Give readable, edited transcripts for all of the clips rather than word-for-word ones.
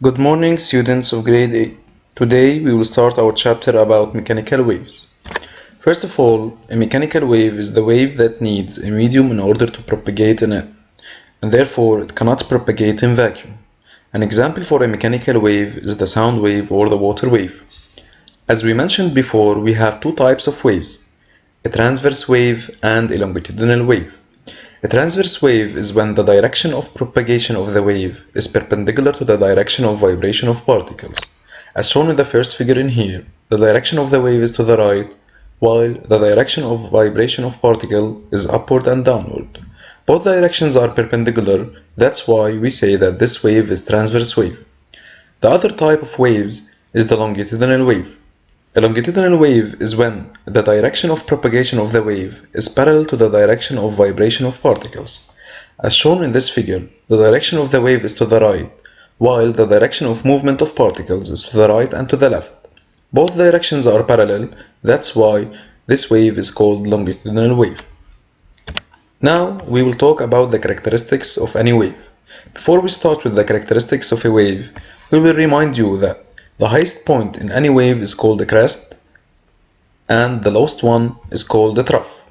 Good morning, students of grade 8. Today we will start our chapter about mechanical waves. First of all, a mechanical wave is the wave that needs a medium in order to propagate in it, and therefore it cannot propagate in vacuum. An example for a mechanical wave is the sound wave or the water wave. As we mentioned before, we have two types of waves, a transverse wave and a longitudinal wave. A transverse wave is when the direction of propagation of the wave is perpendicular to the direction of vibration of particles. As shown in the first figure in here, the direction of the wave is to the right, while the direction of vibration of particle is upward and downward. Both directions are perpendicular, that's why we say that this wave is transverse wave. The other type of waves is the longitudinal wave. A longitudinal wave is when the direction of propagation of the wave is parallel to the direction of vibration of particles. As shown in this figure, the direction of the wave is to the right, while the direction of movement of particles is to the right and to the left. Both directions are parallel, that's why this wave is called longitudinal wave. Now we will talk about the characteristics of any wave. Before we start with the characteristics of a wave, we will remind you that the highest point in any wave is called a crest, and the lowest one is called a trough.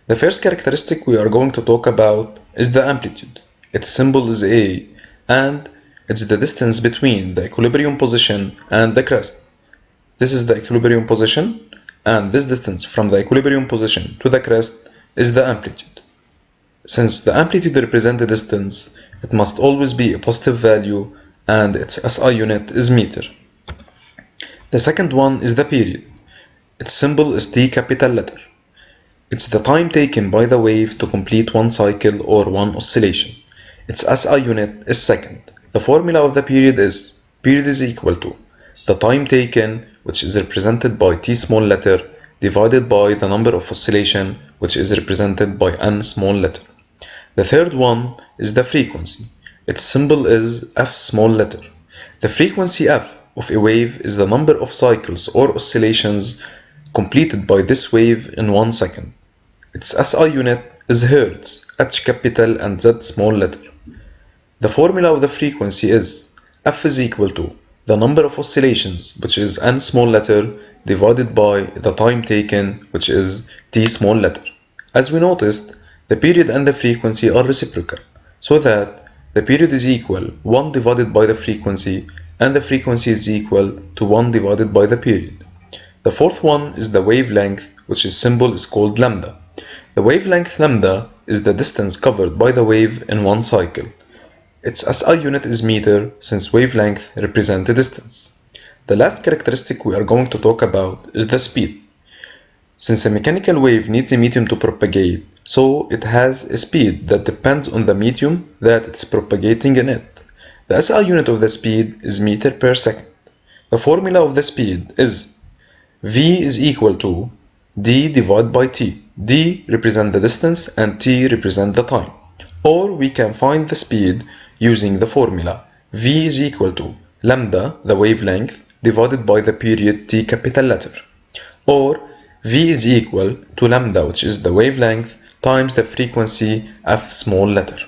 The first characteristic we are going to talk about is the amplitude. Its symbol is A, and it's the distance between the equilibrium position and the crest. This is the equilibrium position, and this distance from the equilibrium position to the crest is the amplitude. Since the amplitude represents a distance, it must always be a positive value, and its SI unit is meter. The second one is the period. Its symbol is T capital letter. It's the time taken by the wave to complete one cycle or one oscillation. Its SI unit is second. The formula of the period is equal to the time taken, which is represented by T small letter, divided by the number of oscillation, which is represented by N small letter. The third one is the frequency. Its symbol is F small letter. The frequency F of a wave is the number of cycles or oscillations completed by this wave in 1 second. Its SI unit is Hertz, H capital and Z small letter. The formula of the frequency is F is equal to the number of oscillations, which is N small letter, divided by the time taken, which is T small letter. As we noticed, the period and the frequency are reciprocal, so that the period is equal 1 divided by the frequency, and the frequency is equal to 1 divided by the period. The fourth one is the wavelength, which its symbol is called lambda. The wavelength lambda is the distance covered by the wave in one cycle. Its SI unit is meter, since wavelength represents a distance. The last characteristic we are going to talk about is the speed. Since a mechanical wave needs a medium to propagate, so it has a speed that depends on the medium that it's propagating in it. The SI unit of the speed is meter per second. The formula of the speed is V is equal to D divided by T. D represents the distance and T represents the time. Or we can find the speed using the formula V is equal to lambda, the wavelength, divided by the period T capital letter. Or V is equal to lambda, which is the wavelength, times the frequency F small letter.